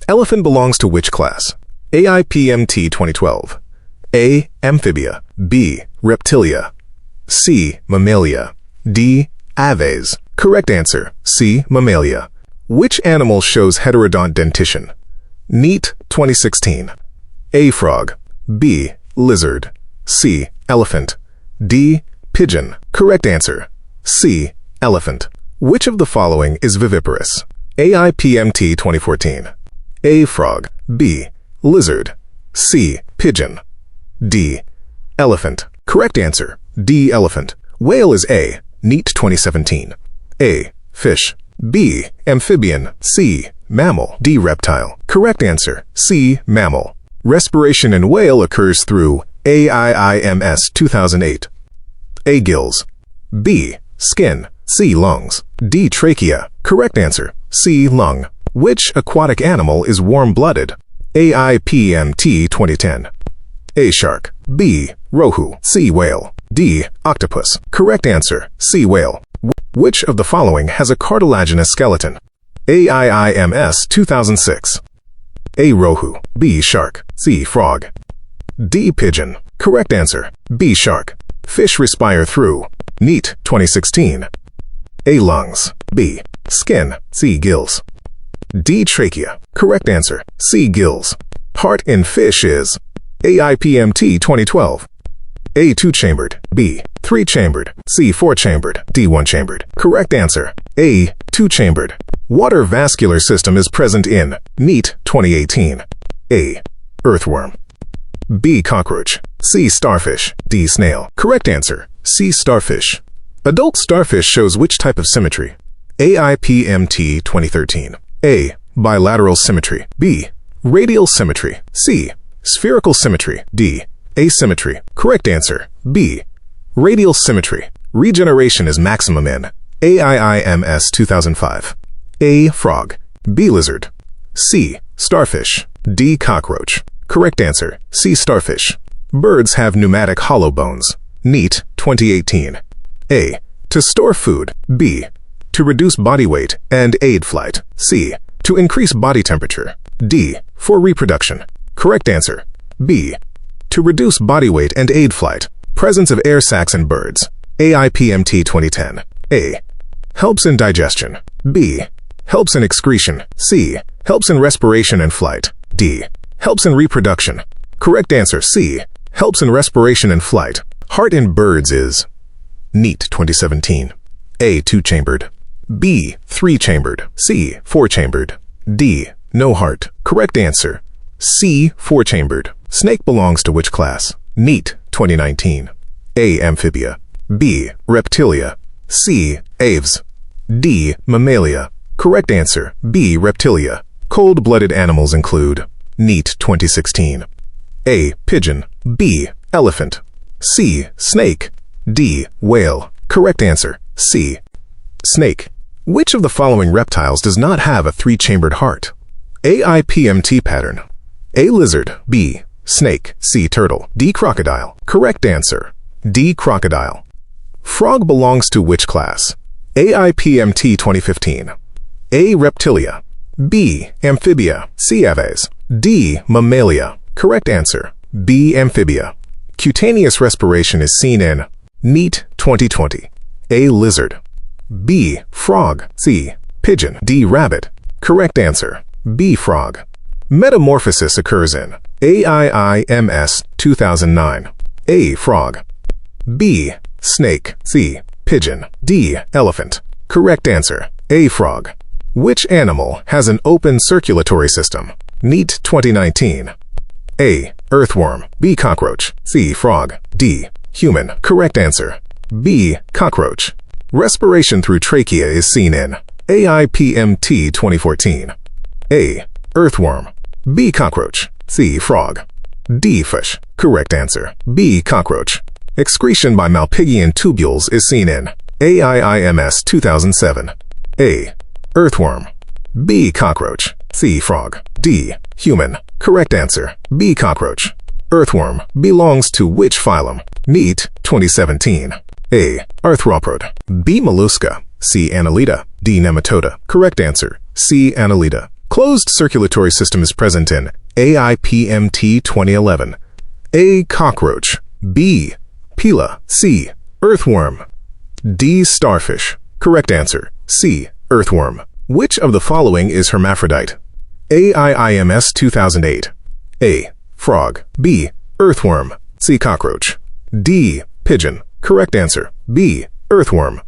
Elephant belongs to which class? AIPMT 2012. A. Amphibia. B. Reptilia. C. Mammalia. D. Aves. Correct answer, C. Mammalia. Which animal shows heterodont dentition? NEET 2016. A. Frog. B. Lizard. C. Elephant. D. Pigeon. Correct answer, C. Elephant. Which of the following is viviparous? AIPMT 2014. A. Frog. B. Lizard. C. Pigeon. D. Elephant. Correct answer, D. Elephant. Whale is A. NEET 2017. A. Fish. B. Amphibian. C. Mammal. D. Reptile. Correct answer, C. Mammal. Respiration in whale occurs through AIIMS 2008. A. Gills. B. Skin. C. Lungs. D. Trachea. Correct answer, C. Lung. Which aquatic animal is warm-blooded? AIPMT 2010. A. Shark. B. Rohu. C. Whale. D. Octopus. Correct answer, C. Whale. Which of the following has a cartilaginous skeleton? AIIMS 2006. A. Rohu. B. Shark. C. Frog. D. Pigeon. Correct answer, B. Shark. Fish respire through. NEET 2016. A. Lungs. B. Skin. C. Gills. D. Trachea. Correct answer, C. Gills. Heart in fish is AIPMT 2012. A. 2-chambered. B. 3-chambered. C. 4-chambered. D. 1-chambered. Correct answer, A. 2-chambered. Water vascular system is present in NEET 2018. A. Earthworm. B. Cockroach. C. Starfish. D. Snail. Correct answer, C. Starfish. Adult starfish shows which type of symmetry? AIPMT 2013. A. Bilateral symmetry. B. Radial symmetry. C. Spherical symmetry. D. Asymmetry. Correct answer, B. Radial symmetry. Regeneration is maximum in AIIMS 2005. A. Frog. B. Lizard. C. Starfish. D. Cockroach. Correct answer, C. Starfish. Birds have pneumatic hollow bones. NEET 2018. A. To store food. B. To reduce body weight and aid flight. C. To increase body temperature. D. For reproduction. Correct answer, B. To reduce body weight and aid flight. Presence of air sacs in birds. AIPMT 2010. A. Helps in digestion. B. Helps in excretion. C. Helps in respiration and flight. D. Helps in reproduction. Correct answer, C. Helps in respiration and flight. Heart in birds is NEET 2017. A. 2-chambered. B. 3-chambered. C. 4-chambered. D. No heart. Correct answer, C. 4-chambered. Snake belongs to which class? NEET 2019. A. Amphibia. B. Reptilia. C. Aves. D. Mammalia. Correct answer, B. Reptilia. Cold-blooded animals include NEET 2016. A. Pigeon. B. Elephant. C. Snake. D. Whale. Correct answer, C. Snake. Which of the following reptiles does not have a 3-chambered heart? AIPMT pattern. A. Lizard. B. Snake. C. Turtle. D. Crocodile. Correct answer, D. Crocodile. Frog belongs to which class? AIPMT 2015. A. Reptilia. B. Amphibia. C. Aves. D. Mammalia. Correct answer, B. Amphibia. Cutaneous respiration is seen in NEET 2020. A. Lizard. B. Frog. C. Pigeon. D. Rabbit. Correct answer, B. Frog. Metamorphosis occurs in AIIMS 2009. A. Frog. B. Snake. C. Pigeon. D. Elephant. Correct answer, A. Frog. Which animal has an open circulatory system? NEET 2019. A. Earthworm. B. Cockroach. C. Frog. D. Human. Correct answer, B. Cockroach. Respiration through trachea is seen in AIPMT 2014. A. Earthworm. B. Cockroach. C. Frog. D. Fish. Correct answer, B. Cockroach. Excretion by Malpighian tubules is seen in AIIMS 2007. A. Earthworm. B. Cockroach. C. Frog. D. Human. Correct answer, B. Cockroach. Earthworm belongs to which phylum? NEET 2017. A. Arthropod. B. Mollusca. C. Annelida. D. Nematoda. Correct answer, C. Annelida. closed circulatory system is present in AIPMT 2011? A. Cockroach. B. Pila. C. Earthworm. D. Starfish. Correct answer. C. Earthworm. Which of the following is hermaphrodite? AIIMS 2008. A. Frog. B. Earthworm. C. Cockroach. D. Pigeon. Correct answer. B. Earthworm.